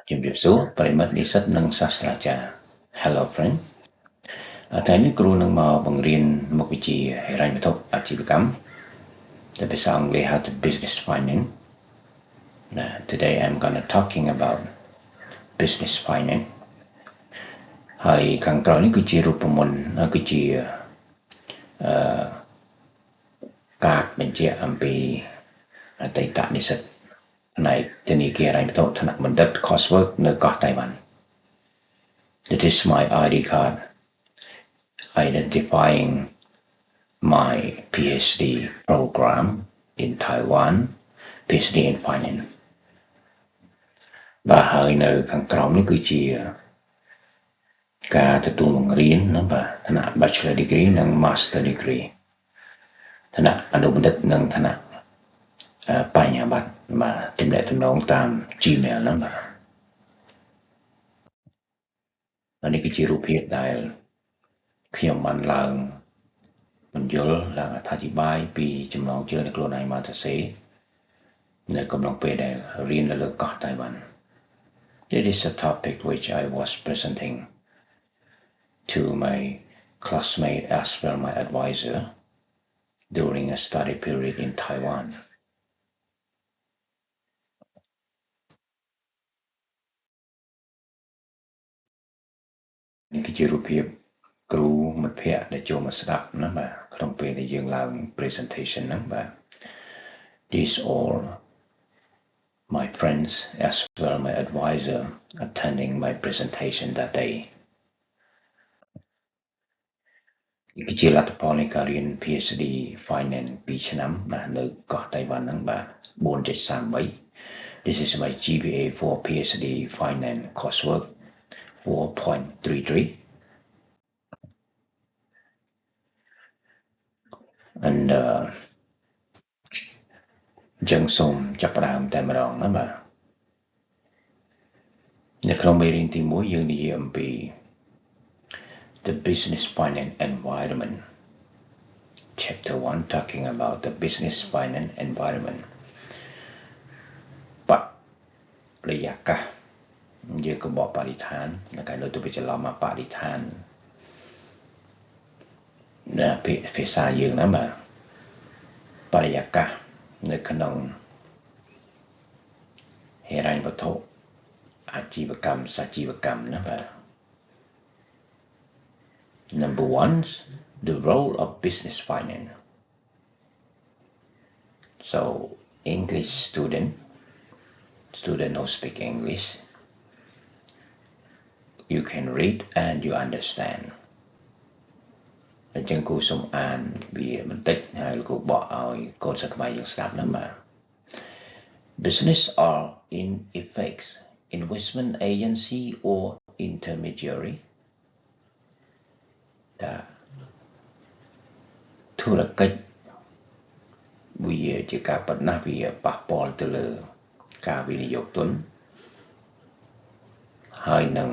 ជំរាបសួរប្រិមិត្តនិស្សិតនិងសាស្ត្រាចារ្យ Hello friend ថ្ងៃនេះគ្រូនឹងមកបង្រៀនមុខវិជ្ជាហិរញ្ញវត្ថុអាជីវកម្មដែលភាសាអង់គ្លេសហៅថា Business Finance. Today I'm gonna talking about Business Finance. ហើយខាងក្រោយនេះគឺជារូបមន្តគឺជាការបញ្ជាក់អំពីអតីតនិស្សិតផ្នែកធនាគារហិរញ្ញវត្ថុថ្នាក់បណ្ឌិត coursework នៅកោះតៃវ៉ាន់ It is my ID card identifying my PhD program in Taiwan, PhD in Finance. បាទហើយនៅខាងក្រោមនេះគឺជាការទទួលបង្រៀនណាបាទឋានៈ Bachelor Degree និង Master Degree ឋានៈអនុបណ្ឌិតនិងឋានៈបញ្ញាបត្របាទទំនាក់ទំនងតាម Gmail ណាបាទនេះគឺជារូបភាពដែលខ្ញុំបានឡើងបញ្យល់ឡើងអត្ថាធិប្បាយពីចំណងជើងនៃខ្លួនឯងមកសរសេរនៅកំឡុងពេលដែលរៀននៅលើកោះតៃវ៉ាន់ It is a topic which I was presenting to my classmate as well my advisor during a study period in Taiwan. នេះគឺជារូបភាពគ្រូមិត្តភ័ក្តិដែលចូលមកស្ដាប់ណាបាទក្នុងពេលដែលយើងឡើង presentation ហ្នឹងបាទ These all my friends as well my advisor attending my presentation that day នេះគឺជាលទ្ធផលនៃការរៀន PhD Finance 2 ឆ្នាំបាទនៅកោះតៃវ៉ាន់ហ្នឹងបាទ 4.33 This is my GPA for PhD Finance coursework 4.33 and ចឹងសូមចាប់ផ្ដើមតែម្ដងណាបាទនៅក្នុងមេរៀនទី1យើងនិយាយអំពី the business finance environment chapter 1 talking about the business finance environment បរិយាកាសយើងក៏បកបរិស្ថាននៅកាលនោះទៅវាច្រឡំមកបរិស្ថានភាសាយើងណាបាទបរិយាកាសនៅក្នុងហិរញ្ញវត្ថុអាជីវកម្មសាជីវកម្មណាបាទ Number 1 the role of business finance so English student who speak English you can read and you understand អញ្ចឹងគូសូមអានវាបន្តិចហើយគូបកឲ្យកូនសិស្សខ្មែរយើងស្ដាប់ណាបាទ Business are in effect investment agency or intermediary តាធុរកិច្ចវាជាការបណ្ណាវាប៉ះពាល់ទៅលើការវិនិយោគទុនហើយនឹង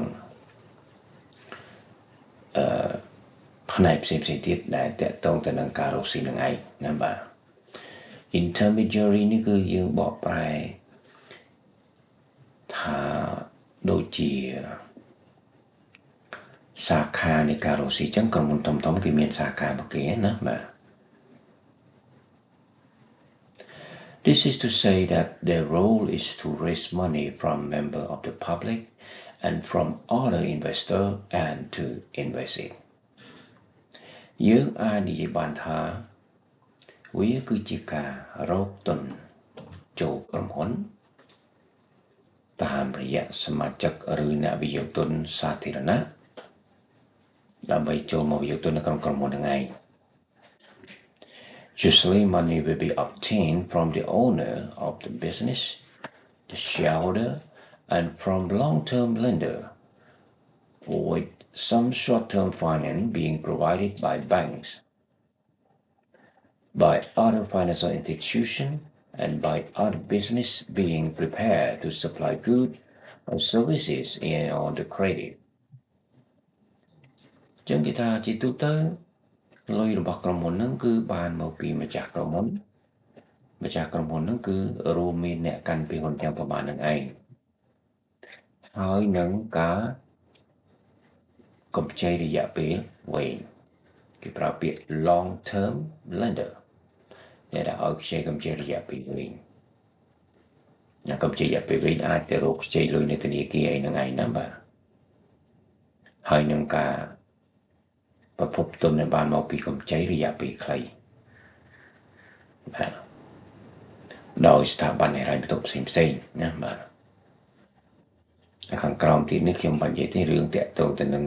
ផ្នែកផ្សេងៗទៀតដែលតកតងទៅនឹងការរកស៊ីនឹងឯងណាបាទ intermediary នេះគឺយើងបកប្រែថាដូចជាសាខានៃការរកស៊ីចឹងក្រុមហ៊ុនធំៗគេមានសាខារបស់គេណាបាទ This is to say that their role is to raise money from members of the public and from other investors and to invest it យើងអាចនិយាយបានថាវាគឺជាការរកទុនចូលក្រុមហ៊ុនតាមរយៈសមាជិកឬអ្នកវិនិយោគទុនសាធារណៈដើម្បីចូលមកវិនិយោគទុននៅក្នុងក្រុមហ៊ុនហ្នឹងឯង Usually money will be obtained from the owner of the business, the shareholder, and from long-term lender, with some short-term finance being provided by banks, by other financial institutions, and by other business being prepared to supply goods or services on the credit. ចឹងគេថាជាទូទៅលុយរបស់ក្រុមហ៊ុនហ្នឹងគឺបានមកពីម្ចាស់ក្រុមហ៊ុនហ្នឹងគឺរួមមានអ្នកកាន់ពីហ៊ុនទាំងប្រមាណនឹងឯង ហើយនឹងការកម្ចីរយៈពេលវែងគេប្រើពាក្យ long term lender ដែលឲ្យខ្ចីកម្ចីរយៈពេលវែងកម្ចីរយៈពេលវែងអាចទៅរកខ្ចីលុយនៅធនាគារអីហ្នឹងឯងណាបាទហើយនឹងការប្រភពទុនដែលបានមកពីកម្ចីរយៈពេលខ្លីបាទដោយស្ថាប័នហិរញ្ញវត្ថុផ្សេងៗណាបាទខាងក្រោមទៀតនេះខ្ញុំបញ្ជាក់ទេរឿងតាក់ទងទៅនឹង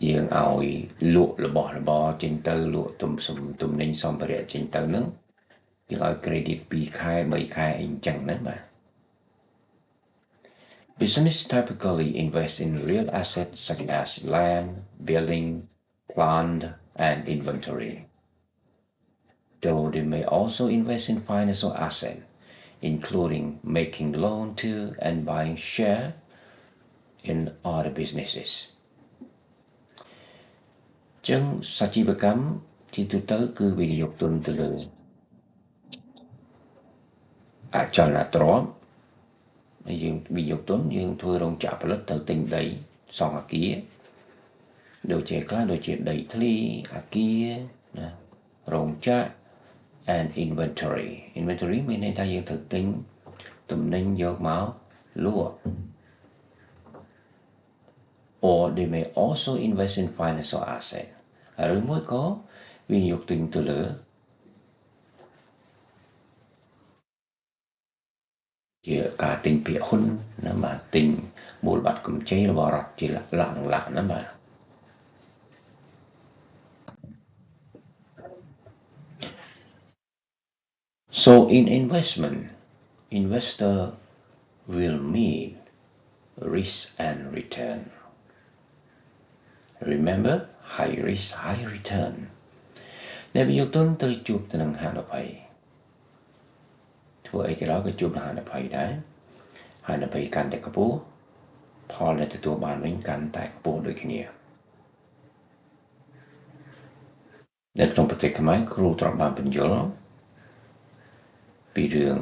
យើងឲ្យលក់របស់របរចេញទៅលក់ទំនិញសម្ភារៈចេញទៅហ្នឹងគេឲ្យ credit 2 ខែ 3 ខែអីអញ្ចឹងណាបាទ Business typically invest in real assets such as land, building, plant, and inventory. Though they may also invest in financial assets, including making loan to and buying share in other businesses. ចឹងសជីវកម្មជាទូទៅគឺវិនិយោគទុនទៅលើអចលនទ្រព្យយើងវិនិយោគទុនយើងធ្វើរោងចក្រផលិតទៅទិញដីសង់អគារដូចជាខ្លះដូចជាដីធ្លីអគារណារោងចក្រ and inventory មានន័យថាយើងត្រូវទិញទំនិញយកមកលក់ or they may also invest in financial asset ឬមួយក៏វិនិយោគទុនទៅលើជាការទិញភាគហ៊ុនណាបាទទិញមូលបត្រកម្ចីរបស់រដ្ឋជាលក្ខណាបាទ So in investment investor will meet risk and return remember high risk high return អ្នកវិនិយោគទុនត្រូវជួបទៅនឹងហានិភ័យធ្វើអីក៏ដោយក៏ជួបនឹងហានិភ័យដែរហានិភ័យកាន់តែខ្ពស់ផលដែលទទួលបានវិញកាន់តែខ្ពស់ដូចគ្នានៅក្នុងប្រទេសខ្មែរគ្រូត្រូវបានបញ្យល់ពីរឿង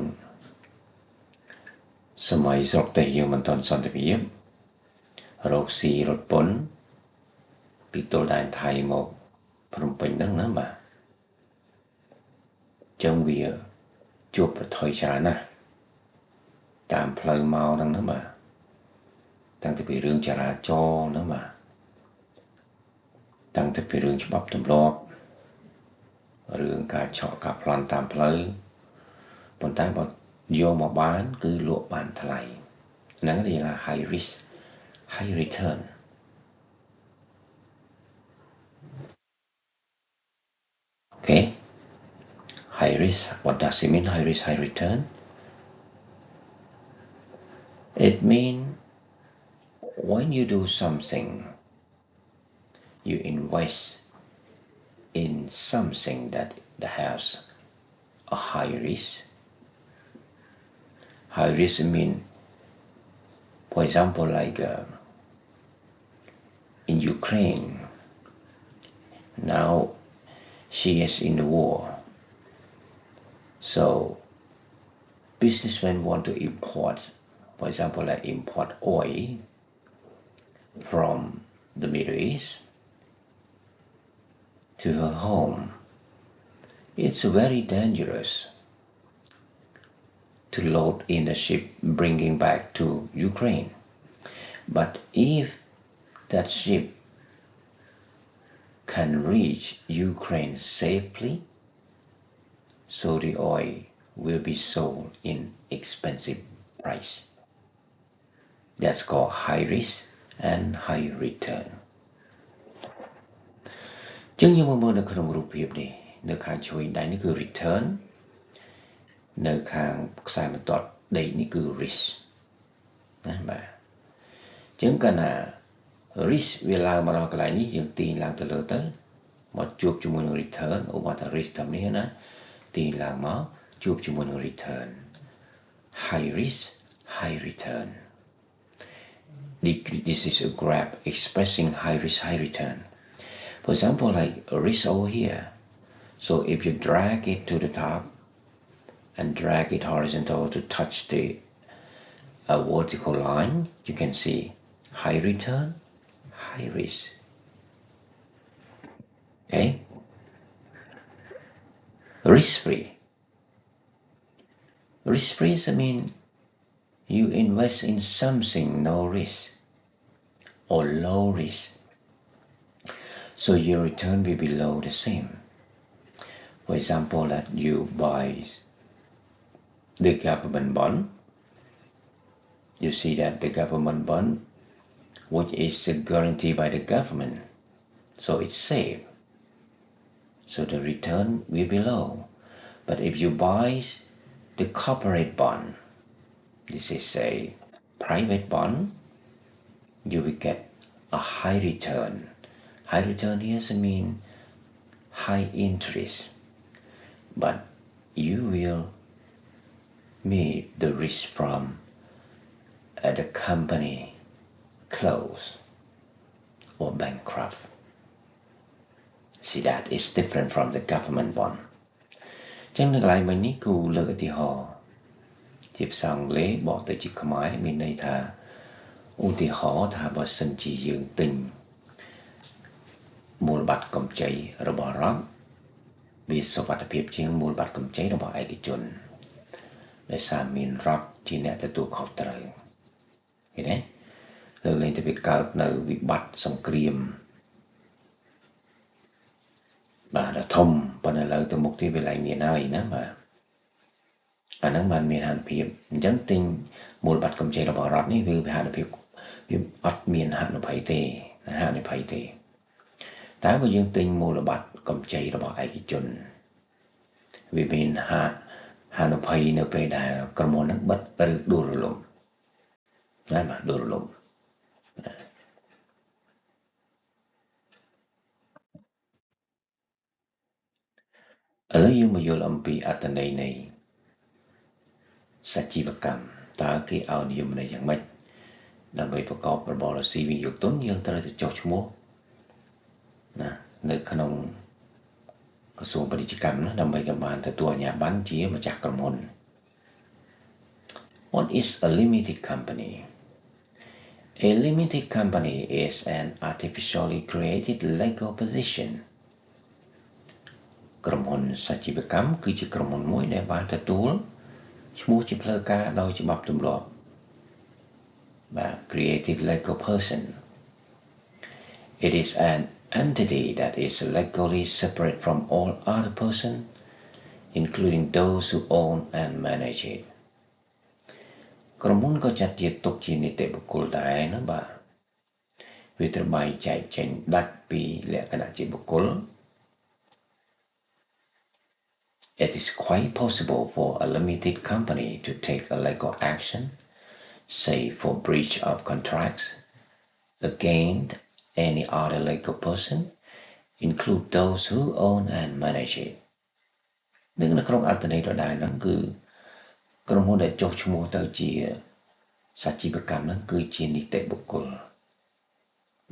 សម័យស្រុកទេសយើងមិនទាន់សន្តិភាពរកស៊ីរត់ពន្ធពីទល់ដែនថៃមកភ្នំពេញហ្នឹងណាបាទចឹងវាជួបប្រថុយច្រើនណាស់តាមផ្លូវមកហ្នឹងណាបាទតាំងពីរឿងចរាចរណ៍ហ្នឹងបាទតាំងពីរឿងច្បាប់ទម្លាប់រឿងការឆក់ការប្លន់តាមផ្លូវប៉ុន្តែបើយកមកបានគឺលក់បានថ្លៃហ្នឹងគេហៅ high risk high return okay high risk what does it mean high risk high return it means when you do something you invest in something that has a high risk high risk mean for example like in Ukraine now she is in the war so businessmen want to import for example like import oil from the Middle East to her home it's very dangerous to load in a ship bringing back to Ukraine but if that ship can reach Ukraine safely so the oil will be sold in expensive price that's called high risk and high return ចឹងយើងមកមើលនៅក្នុងរូបភាពនេះនៅខាងឆ្វេងដៃនេះគឺ return នៅខាងខ្សែបន្ទាត់ដេកនេះគឺ risk ណាបាទចឹងកាលណា risk វាឡើងមកដល់កន្លែងនេះយើងទាញឡើងទៅលើទៅមកជួបជាមួយនឹង return ឧបមាថា risk តាមនេះណាទាញឡើងមកជួបជាមួយនឹង return high risk high return this is a graph expressing high risk high return for example like a risk over here so if you drag it to the top and drag it horizontal to touch the a vertical line, you can see high return, high risk. Okay? Risk-free. Risk-free means you invest in something no risk or low risk, so your return will be below the same. For example, that you buy the government bond, you see that the government bond, which is guaranteed by the government, so it's safe, so the return will be low. But if you buy the corporate bond, this is a private bond, you will get a high return. High return here means high interest, but you will meet the risk from the company close or bankrupt. See, that is different from the government bond. ចឹងនៅកន្លែងមិញនេះគូលើកឧទាហរណ៍ជាភាសាអង់គ្លេសបកទៅជាខ្មែរមានន័យថាឧទាហរណ៍ថាបើសិនជាយើងទិញមូលបត្រកម្ចីរបស់រដ្ឋវាសុវត្ថិភាពជាងមូលបត្រកម្ចីរបស់ឯកជនដោយសារមានរដ្ឋជាអ្នកទទួលខុសត្រូវឃើញទេលើលែងទៅវាកើតនៅវិបត្តិសង្គ្រាមបាទធំប៉ុន្តែឥឡូវទៅមុខទៀតវាឡើងមានហើយណាបាទអាហ្នឹងបានមានហានិភាពអញ្ចឹងទិញមូលបត្រកម្ចីរបស់រដ្ឋនេះវាហានិភាពវាអត់មានហានិភ័យទេតែបើយើងទិញមូលបត្រកម្ចីរបស់ឯកជនវាមានហានិភ័យនៅពេលដែលក្រុមហ៊ុនហ្នឹងបិទឬដួលរលំណាបាទដួលរលំឥឡូវយើងមកយល់អំពីអត្ថន័យនៃសច្ជីវកម្មតើគេឲ្យនិយមន័យយ៉ាងម៉េចដើម្បីប្រកបរបរស៊ីវិនិយោគទុនយើងត្រូវទៅចុះឈ្មោះណានៅក្នុងក្រសួងពាណិជ្ជកម្មណាដើម្បីបានទទួលអាជ្ញាប័ណ្ណជាម្ចាស់ក្រុមហ៊ុន What is a limited company? A limited company is an artificially created legal position. ក្រុមហ៊ុនសច្ជីវកម្មគឺជាក្រុមហ៊ុនមួយដែលបានទទួលឈ្មោះជាផ្លូវការដោយច្បាប់ទម្លាប់បាទ created legal person. It is an entity that is legally separate from all other persons, including those who own and manage it. ក្រុមហ៊ុនក៏ចាត់ជាទុកជានីតិបុគ្គលដែរណាបាទវាត្រូវបែងចែកចេញដាច់ពីលក្ខណៈជាបុគ្គល It is quite possible for a limited company to take a legal action, say for breach of contracts, against any other legal person, include those who own and manage it. នឹងនៅក្នុងអត្ថន័យដដែលហ្នឹងគឺក្រុមហ៊ុនដែលចុះឈ្មោះទៅជាសច្ជីវកម្មហ្នឹងគឺជានីតិបុគ្គល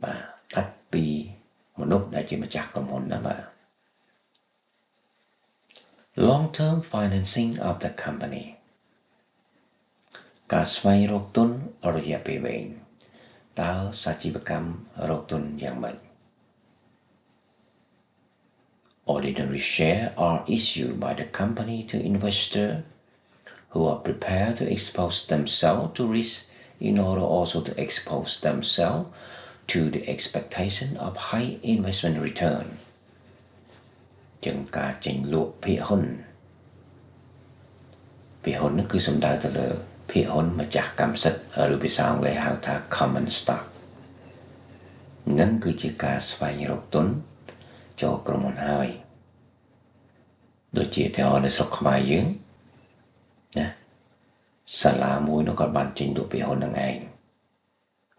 បាទតាត់ពីមនុស្សដែលជាម្ចាស់ក្រុមហ៊ុនណាបាទ Long-term financing of the company ការស្វែងរកទុនរយៈពេលវែងតើសច្ជីវកម្មរកទុនយ៉ាងម៉េច Ordinary shares are issued by the company to investors who are prepared to expose themselves to risk in order also to expose themselves to the expectation of high investment return. ចឹងការចេញលក់ភាគហ៊ុននេះគឺសំដៅទៅលើភាគហ៊ុនម្ចាស់កម្មសិទ្ធិឬភាសាអង់គ្លេសហៅថា common stock នឹងគឺជាការស្វែងរកទុនចូលក្រុមហ៊ុនហើយដូចជាទីនៅស្រុកខ្មែរយើងណាសាលាមួយនោះក៏បានចេញលក់ភាគហ៊ុននឹងឯង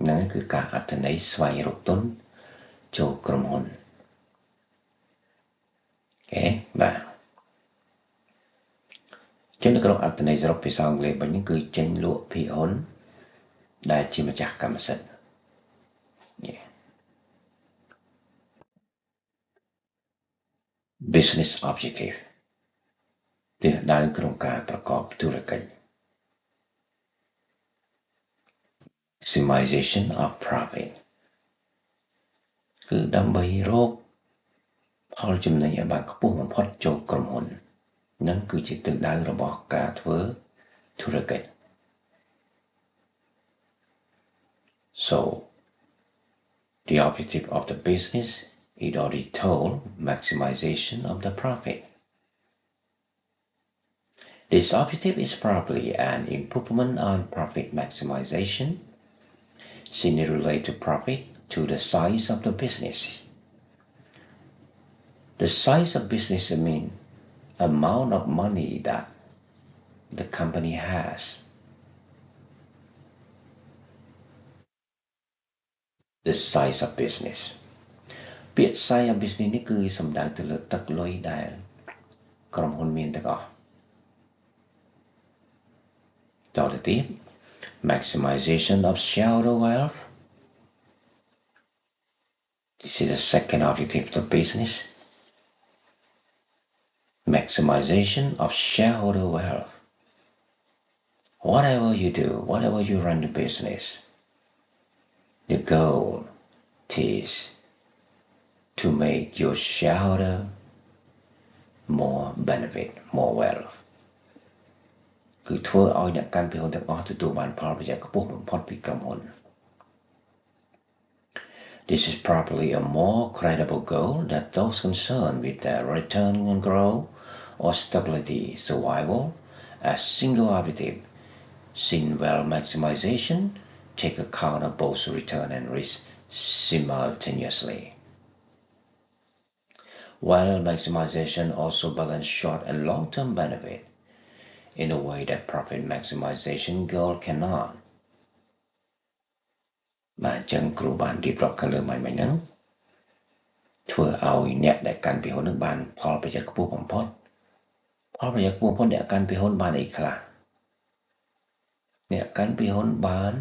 ហ្នឹងគឺការអត្ថន័យស្វែងរកទុនចូលក្រុមហ៊ុនអូខេបាទចឹងនៅក្នុងអត្ថន័យសរុបភាសាអង់គ្លេសវិញហ្នឹងគឺចេញលក់ភាគហ៊ុនដែលជាម្ចាស់កម្មសិទ្ធិ Business objective ទិសដៅក្នុងការប្រកបธุរកិច្ច maximization of profit គឺដើម្បីរកផលចំណេញឲ្យបានខ្ពស់បំផុតចូលក្រុមហ៊ុននឹងគឺជាទិសដៅរបស់ការធ្វើធុរកិច្ច So the objective of the business is already told maximization of the profit. This objective is probably an improvement on profit maximization, since it relates to profit to the size of the business. The size of business means amount of money that the company has. The size of business. ពាក្យ size of business នេះគឺសំដៅទៅលើទឹកលុយដែលក្រុមហ៊ុនមានទាំងអស់តទៅទៀត maximization of shareholder wealth. This is the second objective of the business. Maximization of shareholder wealth. Whatever you do, whatever you run the business, the goal is to make your shareholder more benefit, more wealth. គឺធ្វើឲ្យអ្នកកាន់ពីហ៊ុនទាំងអស់ទទួលបានផលប្រយោជន៍ខ្ពស់បំផុតពីក្រុមហ៊ុន This is probably a more credible goal than those concerned with their return on growth or stability survival as single objective, since wealth maximization take account of both return and risk simultaneously. Wealth maximization also balances short and long-term benefit in a way that profit maximization goal cannot. បាទអញ្ចឹងគ្រូបានរៀបរាប់ខាងលើមិញហ្នឹងធ្វើឲ្យអ្នកដែលកាន់ពីហ៊ុននឹងបានផលប្រយោជន៍ខ្ពស់បំផុតផលប្រយោជន៍ខ្ពស់បំផុតអ្នកកាន់ពីហ៊ុនបានអីខ្លះអ្នកកាន់ពីហ៊ុនបាន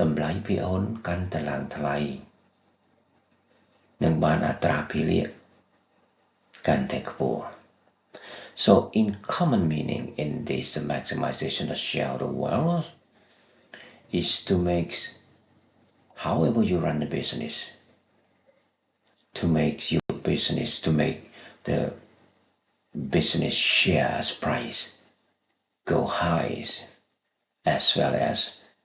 តម្លៃភាគហ៊ុនកាន់តែឡើងថ្លៃនិងបានអត្រាភាគកាន់តែខ្ពស់ So in common meaning in this maximization of shareholder wealth is to make however you run the business to make your business to make the business shares price go high as well as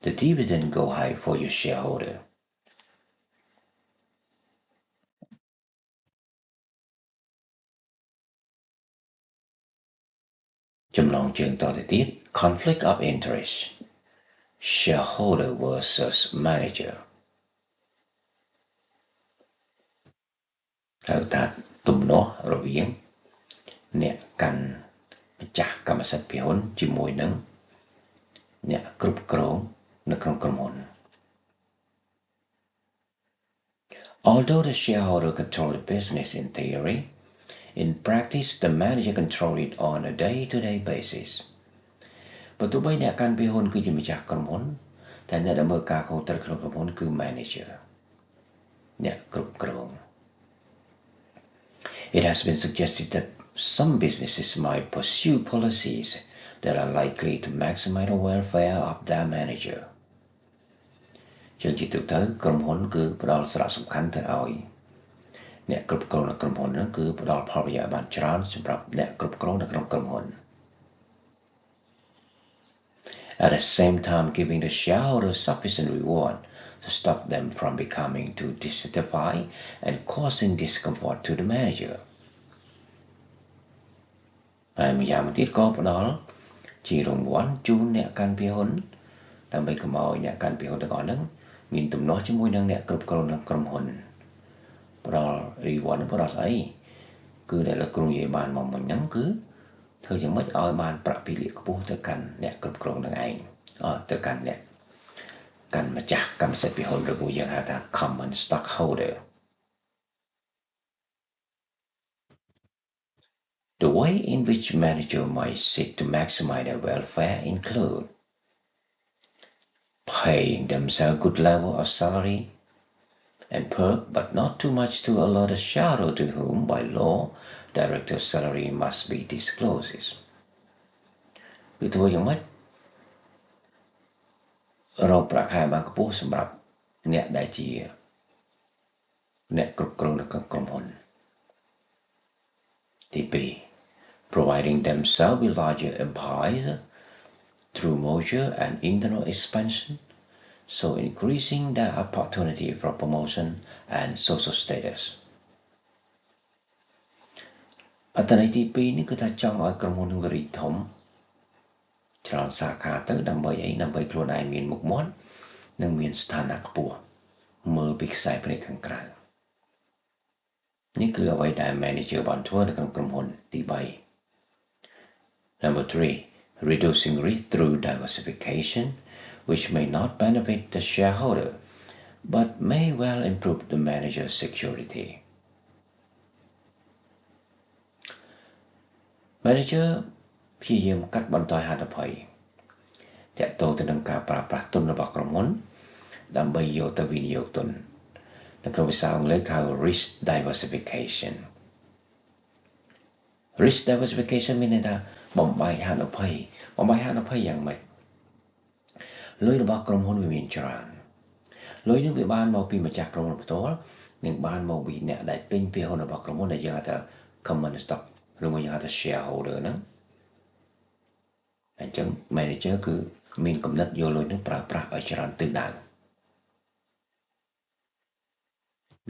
the dividend go high for your shareholder. Conflict of interest shareholder versus manager ហៅថាទំនាស់រវាងអ្នកកាន់ម្ចាស់កម្មសិទ្ធិភាគហ៊ុនជាមួយនឹងអ្នកគ្រប់គ្រងនៅក្នុងក្រុមហ៊ុន Although the shareholder control the business in theory, in practice the manager control it on a day-to-day basis. បើទោះបីអ្នកកាន់ពីហ៊ុនគឺជាម្ចាស់ក្រុមហ៊ុនតែអ្នកដែលមើលការខុសត្រូវក្នុងក្រុមហ៊ុនគឺ manager អ្នកគ្រប់គ្រង It has been suggested that some businesses might pursue policies that are likely to maximize the welfare of their manager. ជាទូទៅក្រុមហ៊ុនគឺផ្ដល់សារៈសំខាន់ទៅឲ្យអ្នកគ្រប់គ្រងនៅក្រុមហ៊ុនហ្នឹងគឺផ្ដល់ផលប្រយោជន៍បានច្រើនសម្រាប់អ្នកគ្រប់គ្រងនៅក្នុងក្រុមហ៊ុន At the same time giving the shareholders sufficient reward to stop them from becoming too dissatisfied and causing discomfort to the manager. ហើយម្យ៉ាងទៀតក៏ផ្ដល់ជារង្វាន់ជូនអ្នកកាន់ពីហ៊ុនដើម្បីកុំឲ្យអ្នកកាន់ពីហ៊ុនទាំងអស់ហ្នឹងមានទំនាស់ជាមួយនឹងអ្នកគ្រប់គ្រងនៅក្រុមហ៊ុនផ្ដល់ reward ផ្ដល់ស្អីគឺដែលលោកគ្រូនិយាយបានមកមិញហ្នឹងគឺធ្វើយ៉ាងម៉េចឲ្យបានប្រាក់ពីលាខ្ពស់ទៅកាន់អ្នកគ្រប់គ្រងនឹងឯងទៅកាន់អ្នកកាន់ម្ចាស់កម្មសិទ្ធិភាគហ៊ុនឬមួយយើងហៅថា common stockholder. The way in which manager might seek to maximize their welfare include paying themselves good level of salary and perk, but not too much to alert the shareholder to whom by law director salary must be disclosed. គឺធ្វើយ៉ាងម៉េច រកប្រាក់ខែបានខ្ពស់សម្រាប់អ្នកដែលជាអ្នកគ្រប់គ្រងនៅក្នុងក្រុមហ៊ុនទី2 providing themselves with larger empires through merger and internal expansion, so increasing their opportunity for promotion and social status. អត្ថន័យទី2នេះគឺថាចង់ឲ្យក្រុមហ៊ុននឹងរីកធំច្រើនសាខាទៅដើម្បីអីដើម្បីខ្លួនឯងមានមុខមាត់និងមានស្ថានៈខ្ពស់មើលពីខ្សែភ្នែកខាងក្រៅនេះគឺអ្វីដែល manager បានធ្វើនៅក្នុងក្រុមហ៊ុនទី3 Number 3 reducing risk through diversification which may not benefit the shareholder but may well improve the manager's security Manager ព្យាយាមកាត់បន្ថយហានិភ័យទាក់ទងទៅនឹងការប្រើប្រាស់ទុនរបស់ក្រុមហ៊ុនដើម្បីយកទៅវិនិយោគទុននៅក្នុងភាសាអង់គ្លេសហៅ risk diversification risk diversification មានន័យថាបំបែកហានិភ័យយ៉ាងម៉េចលុយរបស់ក្រុមហ៊ុនវាមានច្រើនលុយនេះវាបានមកពីម្ចាស់ក្រុមហ៊ុនផ្ទាល់និងបានមកពីអ្នកដែលទិញភាគហ៊ុនរបស់ក្រុមហ៊ុនដែលយើងហៅថា common stock ឬមួយយើងហៅថា shareholder ហ្នឹងអញ្ចឹង manager គឺមានគំនិតយកលុយនឹងប្រើប្រាស់ឲ្យច្រើនទិសដៅ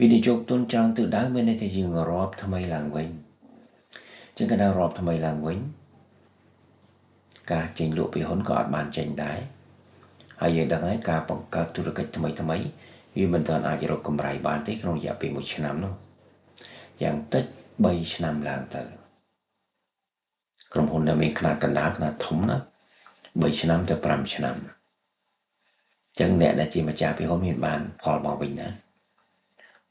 វិនិយោគទុនច្រើនទិសដៅមានន័យថាយើងរាប់ថ្មីឡើងវិញចឹងក៏ដល់រាប់ថ្មីឡើងវិញការចេញលក់ពីហ៊ុនក៏អត់បានចេញដែរហើយយើងដឹងហើយការបង្កើតธุរកិច្ចថ្មីវាមិនទាន់អាចរកកម្រៃបានទេក្នុងរយៈពេល1ឆ្នាំនោះយ៉ាងតិច3ឆ្នាំឡើងទៅក្រុមហ៊ុនដែលមានខ្នាតកណ្ដាលខ្នាតធំណា3ឆ្នាំទៅ5ឆ្នាំចឹងអ្នកដែលជាម្ចាស់ពីហ៊ុនមានបានផលមកវិញណា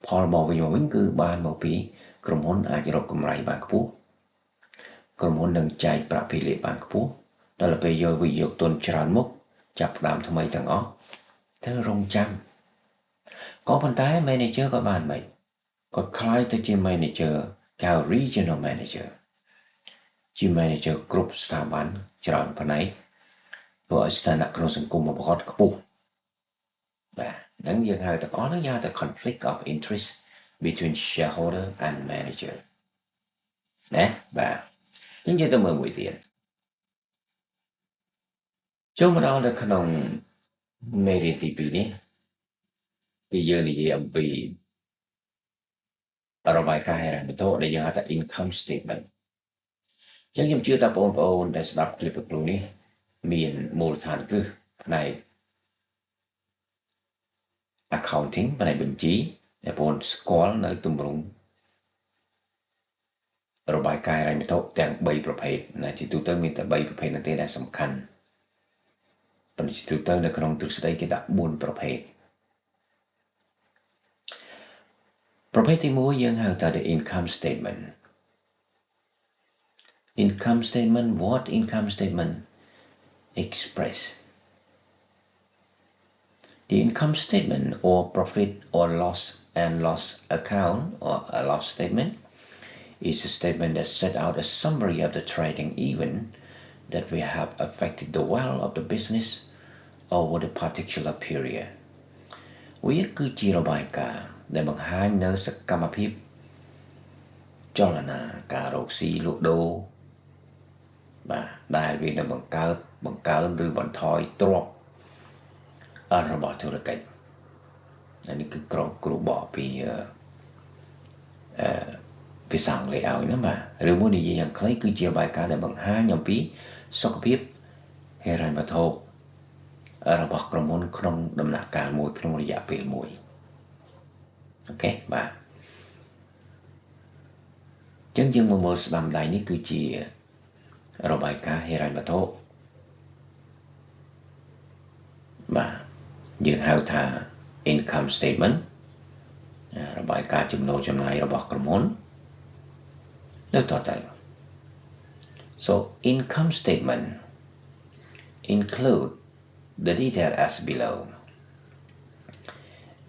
ផលមកវិញគឺបានមកពីក្រុមហ៊ុនអាចរកកម្រៃបានខ្ពស់ក្រុមហ៊ុននឹងចែកប្រាក់ភាគលាភបានខ្ពស់ដល់ពេលយកវិនិយោគទុនច្រើនមុខចាប់ផ្ដើមថ្មីទាំងអស់ត្រូវរងចាំក៏ប៉ុន្តែ manager ក៏បានមិនគាត់ខ្លាយទៅជា manager កៅ regional manager ជា manager គ្រប់ស្ថាប័នច្រើនផ្នែកធ្វើឲ្យស្ថានៈក្នុងសង្គមរបស់គាត់ខ្ពស់បាទហ្នឹងយើងហៅទាំងអស់ហ្នឹងយើងហៅថា conflict of interest between shareholder and manager ណាបាទអញ្ចឹងយើងទៅមើលមួយទៀតចូលមកដល់នៅក្នុងមេរៀនទី2នេះគឺយើងនិយាយអំពីរបាយការណ៍ហិរញ្ញវត្ថុដែលយើងហៅថា income statement អញ្ចឹងខ្ញុំជឿថាបងប្អូនដែលស្ដាប់ clip ព្រោះនេះមានមូលដ្ឋានគ្រឹះផ្នែក accounting ផ្នែកបញ្ជីដែលបងស្គាល់នៅទម្រង់របាយការណ៍ហិរញ្ញវត្ថុទាំង3ប្រភេទណាជាទូទៅមានតែ3ប្រភេទនោះទេដែលសំខាន់ប៉ុន្តែជាទូទៅនៅក្នុងទ្រឹស្ដីគេដាក់4ប្រភេទប្រភេទទី1យើងហៅថា the income statement what income statement express the income statement or profit or loss account or a loss statement is a statement that set out a summary of the trading event that will have affected the wealth of the business over the particular period វាគឺជារបាយការណ៍ដែលបង្ហាញនៅសកម្មភាពចលនាការរកស៊ីលក់ដូរបាទដែលវានឹងបង្កើនឬបន្ថយទ្រព្យរបស់ធុរកិច្ចនេះគឺក្រុមគ្រូបកពីភាសាអង់គ្លេសឲ្យណាបាទឬមួយនិយាយយ៉ាងខ្លីគឺជារបាយការណ៍ដែលបង្ហាញអំពីសុខភាពហិរញ្ញវត្ថុរបស់ក្រុមហ៊ុនក្នុងដំណាក់កាលមួយក្នុងរយៈពេលមួយអូខេបាទអញ្ចឹងយើងមកមើលស្ដាំដៃនេះគឺជារបាយការណ៍ហិរញ្ញវត្ថុបាទយើងហៅថា income statement របាយការណ៍ចំណូលចំណាយរបស់ក្រុមហ៊ុនដូចតទៅ so income statement include the detail as below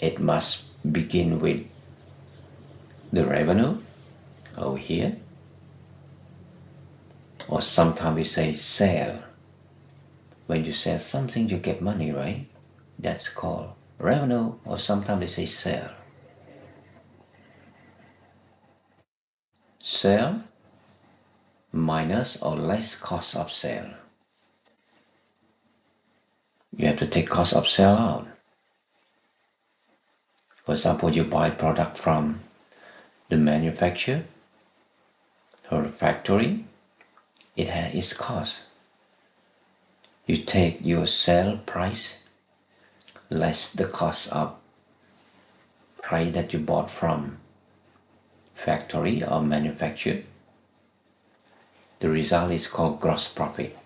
it must begin with the revenue over here or sometimes we say sale when you sell something you get money right That's called revenue, or sometimes they say sale. Sale minus or less cost of sale. You have to take cost of sale out. For example, you buy product from the manufacturer or the factory, it has its cost. You take your sale price less the cost of price that you bought from factory or manufacturer. The result is called gross profit.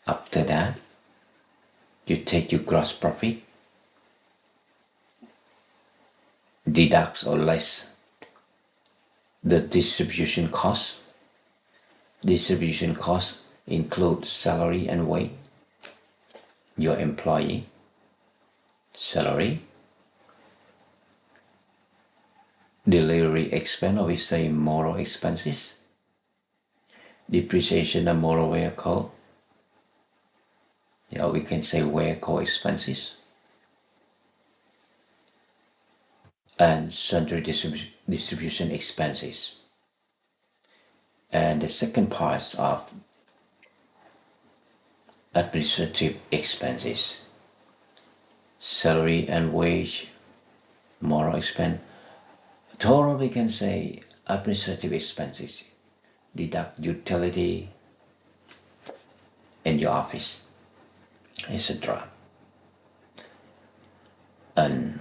After that, you take your gross profit, deducts or less the distribution cost. Distribution costs include salary and wage, your employee, salary, delivery expense, or we say moral expenses, depreciation of motor vehicle, or we can say vehicle expenses, and sundry distribution expenses. And the second part of administrative expenses, salary and wage, moral expense. Total, we can say administrative expenses, deduct utility in your office, etc. And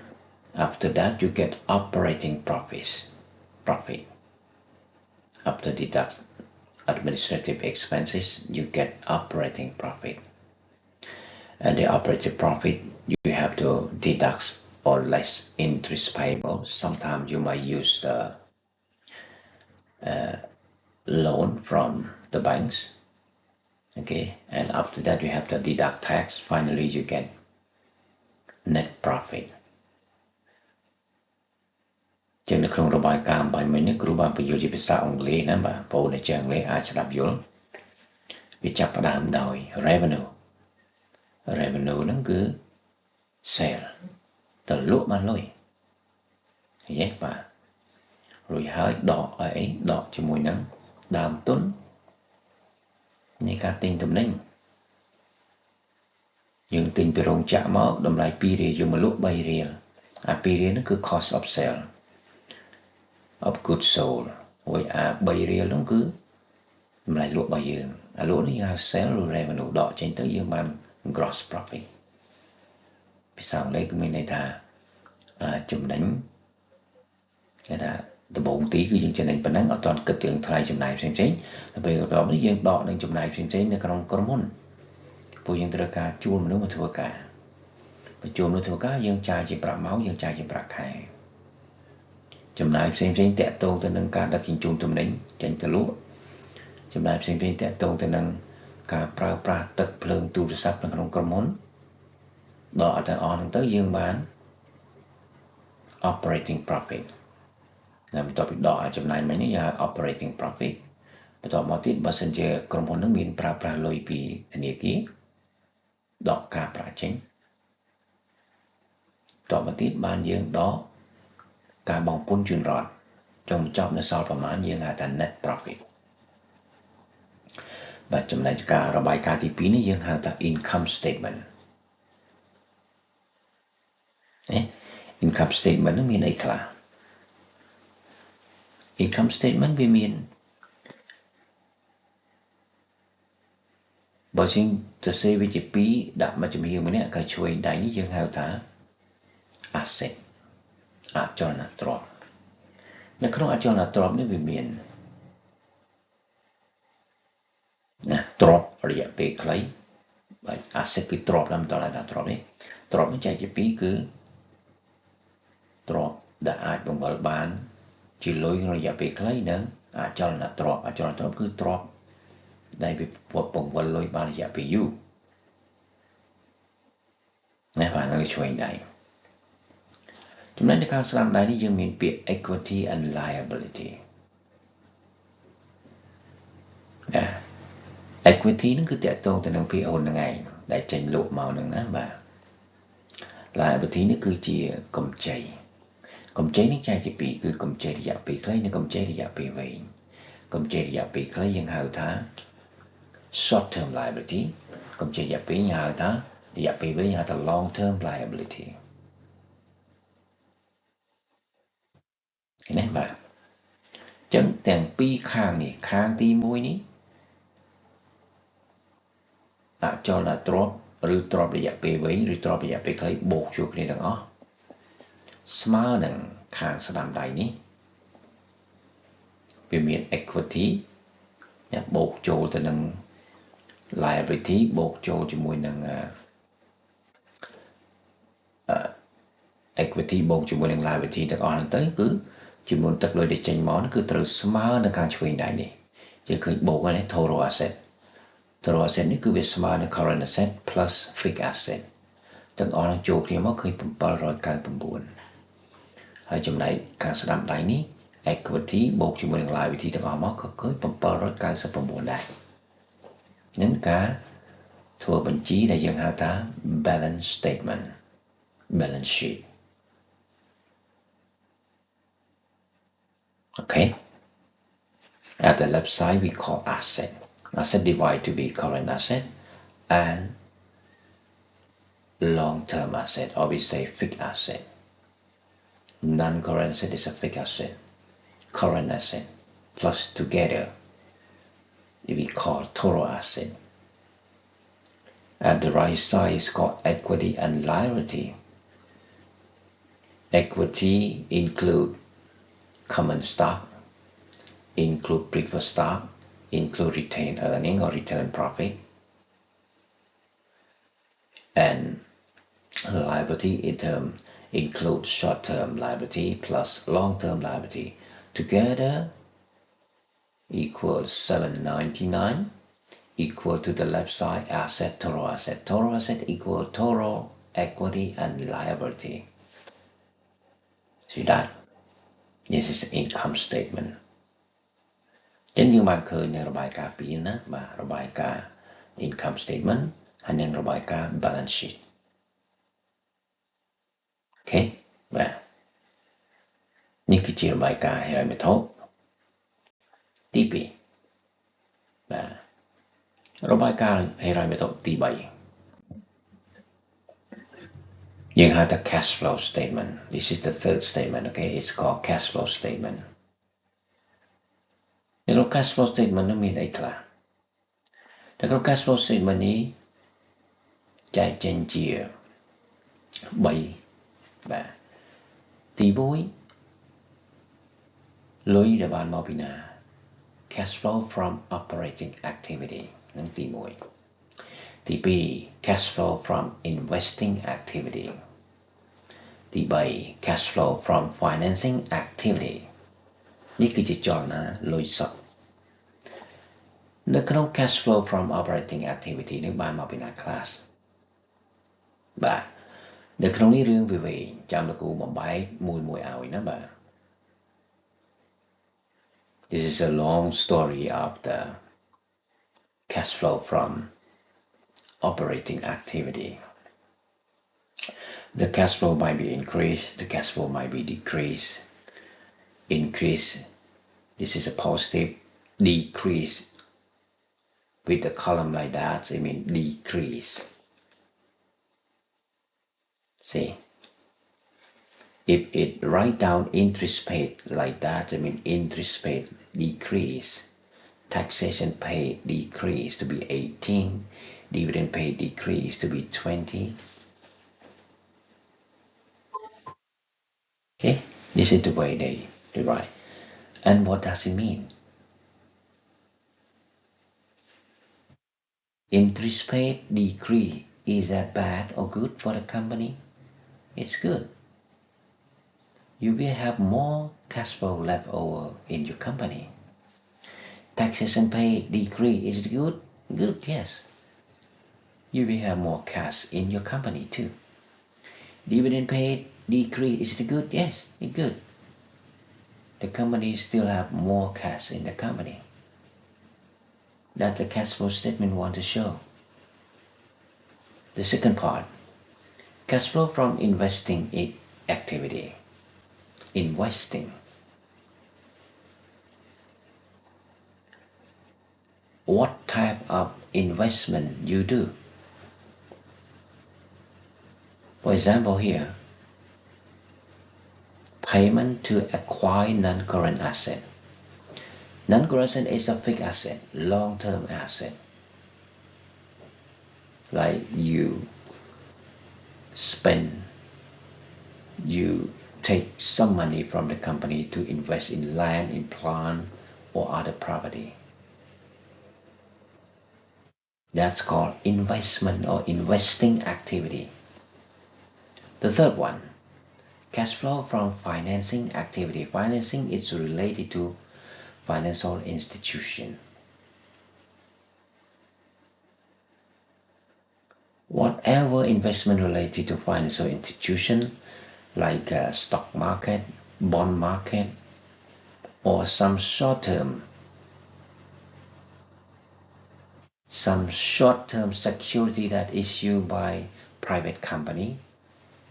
after that, you get operating profit. After deduct administrative expenses, you get operating profit. And the operating profit, you have to deduct or less interest payable. Sometimes you might use the loan from the banks. Okay, and after that you have to deduct tax. Finally, you get net profit. ជាងនៅក្នុងរបាយការណ៍បាយមិញនេះគ្រូបានបញ្យល់ជាភាសាអង់គ្លេសណាបាទបងប្អូនអ្នកចេះអង់គ្លេសអាចស្ដាប់យល់វាចាប់ផ្ដើមដោយ revenue ហ្នឹងគឺ sale ទៅលក់បានលុយឃើញទេបាទរួចហើយដកអីដកជាមួយនឹងដើមទុននៃការទិញទំនិញយើងទិញពីរោងចក្រមកតម្លៃ2រៀលយើងមកលក់3រៀលអា2រៀលហ្នឹងគឺ cost of sale of goods sold ហើយអា3រៀលហ្នឹងគឺតម្លៃលក់របស់យើងអាលក់នេះហៅ sale ឬ revenue ដកចេញទៅយើងបាន gross profit ភាសាអង់គ្លេសគឺមានន័យថាចំណេញគេថាដំបូងទីគឺយើងចំណេញប៉ុណ្ណឹងអត់ទាន់គិតរឿងថ្លៃចំណាយផ្សេងៗដល់ពេលបន្ទាប់នេះយើងដកនឹងចំណាយផ្សេងៗនៅក្នុងក្រុមហ៊ុនពួកយើងត្រូវការជួលមនុស្សមកធ្វើការបញ្ចូលមនុស្សធ្វើការយើងចាយជាប្រាក់ម៉ោងយើងចាយជាប្រាក់ខែចំណាយផ្សេងៗតាក់ទងទៅនឹងការដឹកជញ្ជូនទំនិញចេញទៅលក់ចំណាយផ្សេងៗតាក់ទងទៅនឹងការប្រើប្រាស់ទឹកភ្លើងទូរស័ព្ទនៅក្នុងក្រុមហ៊ុនដកទាំងអស់ហ្នឹងទៅយើងបាន operating profit ហើយបន្ទាប់ពីដកចំណាយមិញនេះយើងហៅ operating profit បន្ទាប់មកទៀតបើសិនជាក្រុមហ៊ុននឹងមានប្រើប្រាស់លុយពីធនាគារដកការប្រាក់ចេញបន្ទាប់មកទៀតបានយើងដកការបង់ពន្ធជូនរដ្ឋចុងបញ្ចប់នៅសល់ប្រមាណយើងហៅថា net profit បាទចំណែកការរបាយការណ៍ទី2នេះយើងហៅថា income statement ណា income statement នឹងមានអីខ្លះ income statement វាមានបើជាងទៅសេវាជា2ដាក់មកចំហៀងម្នាក់ក៏ឆ្វេងដៃនេះយើងហៅថា asset អចលនទ្រព្យនៅក្នុងអចលនទ្រព្យនេះវាមានណាទ្រព្យរយៈពេលខ្លីបាទ asset គឺទ្រព្យតាមតឡាទ្រព្យនេះទ្រព្យនេះចែកជា2គឺទ្រព្យដែលអាចបង្វិលបានជាលុយក្នុងរយៈពេលខ្លីនិងអចលនទ្រព្យអចលនទ្រព្យគឺទ្រព្យដែលវាបង្វិលលុយបានរយៈពេលយូរណាបាទនឹងឆ្វេងដៃចំណែកនៅខាងស្ដាំដៃនេះយើងមានពាក្យ equity and liability equity នឹងគឺតកតងទៅនឹងភាគហ៊ុនហ្នឹងឯងដែលចេញលក់មកហ្នឹងណាបាទ liability នេះគឺជាកម្ចីនេះចែកជាពីរគឺកម្ចីរយៈពេលខ្លីនិងកម្ចីរយៈពេលវែងកម្ចីរយៈពេលខ្លីយើងហៅថា short term liability កម្ចីរយៈពេលយើងហៅថារយៈពេលវែងហៅថា long term liability ឃើញទេបាទអញ្ចឹងទាំងពីរខាងនេះខាងទី1នេះអចលនទ្រព្យឬទ្រព្យរយៈពេលវែងឬទ្រព្យរយៈពេលខ្លីបូកជួបគ្នាទាំងអស់ស្មើនឹងខាងស្ដាំដៃនេះវាមាន equity បូកចូលទៅនឹង liability បូកចូលជាមួយនឹង equity បូកជាមួយនឹង liability ទាំងអស់ហ្នឹងទៅគឺចំនួនទឹកលុយដែលចេញមកគឺត្រូវស្មើនឹងខាងឆ្វេងដៃនេះយើងឃើញបូកហ្នឹង total asset នេះគឺវាស្មើនឹង current asset plus fixed asset ទាំងអស់ហ្នឹងចូលគ្នាមកឃើញ799ហើយចំណែកខាងស្ដាំដៃនេះ equity បូកជាមួយនឹង liability ទាំងអស់មកក៏ឃើញ799ដែរនឹងការធ្វើបញ្ជីដែលយើងហៅថា balance statement balance sheet okay at the left side we call asset divide to be current asset and long-term asset or we say fixed asset non-current asset is a fixed asset current asset plus together we call total asset at the right side is called equity and liability equity include common stock include preferred stock include retained earning or return profit and liability in term include short-term liability plus long-term liability together equals 799 equal to the left side total asset equal total equity and liability see that this is income statement ចឹងយើងបានឃើញនៅរបាយការណ៍ពីរណាបាទរបាយការណ៍ income statement ហើយនិងរបាយការណ៍ balance sheet អូខេបាទនេះគឺជារបាយការណ៍ហិរញ្ញវត្ថុទី2បាទរបាយការណ៍ហិរញ្ញវត្ថុទី3យើងហៅថា cash flow statement this is the third statement okay it's called cash flow statement នៅក្នុង cash flow statement នោះមានអីខ្លះនៅក្នុង cash flow statement នេះចែកចេញជា3បាទទី1លុយដែលបានមកពីណា cash flow from operating activity នឹងទី1ទី2 cash flow from investing activity ទី3 cash flow from financing activity នេះគឺជាចលនាលុយសុទ្ធនៅក្នុង cash flow from operating activity នេះបានមកពីណា class បាទនៅក្នុងនេះរឿងវាវែងចាំលោកគ្រូបំបែកមួយឲ្យណាបាទ This is a long story of the cash flow from operating activity. The cash flow might be increased, the cash flow might be decreased. Increase, this is a positive. Decrease, with the column like that, I mean decrease. See, if it write down interest paid like that, I mean interest paid decrease. Taxation paid decrease to be 18. Dividend paid decrease to be 20. Okay, this is the way they write. And what does it mean? Interest paid decrease, is that bad or good for the company? It's good. You will have more cash flow left over in your company. Taxation paid decrease, is it good? Good, yes. You will have more cash in your company too. Dividend paid decrease, is it good? Yes, it's good. The company still have more cash in the company. that the cash flow statement want to show. The second part, cash flow from investing activity. Investing. What type of investment you do? For example here, payment to acquire non-current asset. Non-current asset is a fixed asset, long-term asset. Like you take some money from the company to invest in land, in plant, or other property. That's called investment or investing activity. The third one, cash flow from financing activity. Financing is related to financial institution. Whatever investment related to financial institution, like stock market, bond market, or some short-term security that issued by private company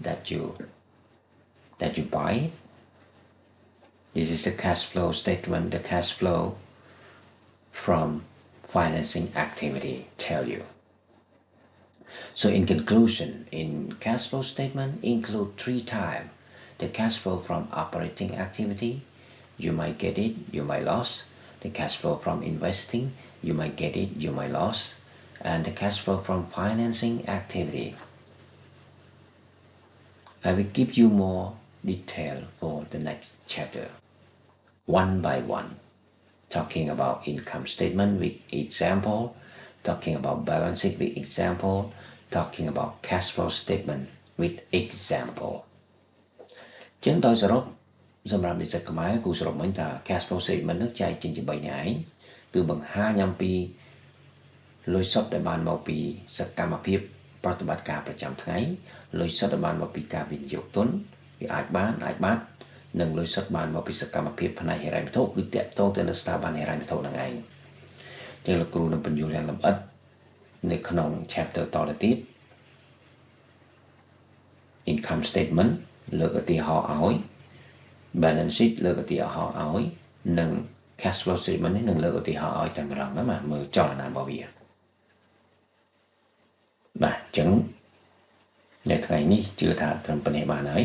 that you buy. This is the cash flow statement, the cash flow from financing activity tell you. So in conclusion, in cash flow statement include 3 types. The cash flow from operating activity, you might get it, you might lose. The cash flow from investing, you might get it, you might lose. And the cash flow from financing activity. I will give you more detail for the next chapter, one by one, talking about income statement with example, talking about balance sheet with example, talking about cash flow statement with example. ចឹងដោយសរុបសម្រាប់និស្សិតខ្មែរគូសរុបមិញថា cash flow statement នឹងចែកចេញជា3នេះឯងគឺបង្ហាញអំពីលុយសុទ្ធដែលបានមកពីសកម្មភាពប្រតិបត្តិការប្រចាំថ្ងៃលុយសុទ្ធដែលបានមកពីការវិនិយោគទុនវាអាចបាត់និងលុយសុទ្ធបានមកពីសកម្មភាពផ្នែកហិរញ្ញវត្ថុគឺតាក់ទងទៅនឹងស្ថាប័នហិរញ្ញវត្ថុហ្នឹងឯងចឹងលោកគ្រូនឹងបញ្យល់យ៉ាងលម្អិតនៅក្នុង chapter តទៅទៀត income statement លើកឧទាហរណ៍ឲ្យ balance sheet លើកឧទាហរណ៍ឲ្យនិង cash flow statement នេះនឹងលើកឧទាហរណ៍ឲ្យតែម្ដងណាបាទមើលចលនារបស់វាបាទអញ្ចឹងនៅថ្ងៃនេះជឿថាត្រឹមប៉ុណ្ណេះបានហើយ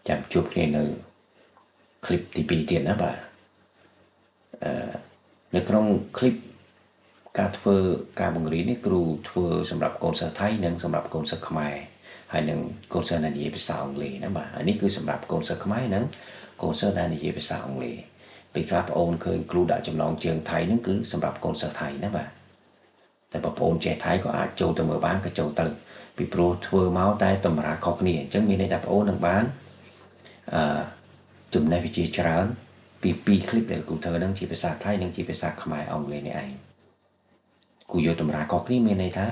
ចាំជួបគ្នានៅ clip ទី2ទៀតណាបាទនៅក្នុង clip ការធ្វើការបង្រៀននេះគ្រូធ្វើសម្រាប់កូនសិស្សថៃនិងសម្រាប់កូនសិស្សខ្មែរហើយនឹងកូនសិស្សដែលនិយាយភាសាអង់គ្លេសណាបាទហើយនេះគឺសម្រាប់កូនសិស្សខ្មែរនិងកូនសិស្សដែលនិយាយភាសាអង់គ្លេសពេលខ្លះបងអូនឃើញគ្រូដាក់ចំណងជើងថៃហ្នឹងគឺសម្រាប់កូនសិស្សថៃណាបាទតែបងប្អូនចេះថៃក៏អាចចូលទៅមើលបានក៏ចូលទៅពីព្រោះធ្វើមកតែតម្រាខុសគ្នាអញ្ចឹងមានន័យថាបងអូននឹងបានចំណេះវិជ្ជាច្រើនពី2 clip ដែលគ្រូធ្វើហ្នឹងជាភាសាថៃនិងជាភាសាខ្មែរអង់គ្លេសនេះឯងគូយកតម្រាខុសគ្នាមានន័យថា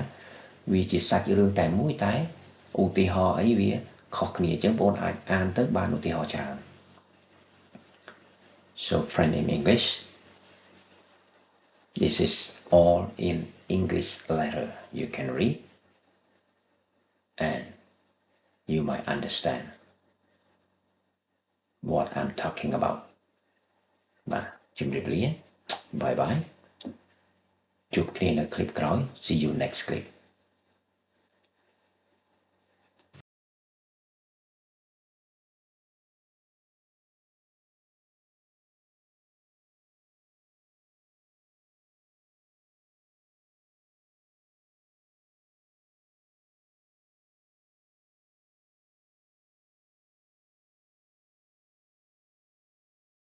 វាជាសាច់រឿងតែមួយតែឧទាហរណ៍អីវាខុសគ្នាអញ្ចឹងបងអាចអានទៅបានឧទាហរណ៍ច្រើន So friend in English, this is all in English letter you can read and you might understand what I'm talking about. បាទជំរាបលា Bye bye ជួបគ្នានៅ clip ក្រោយ See you next clip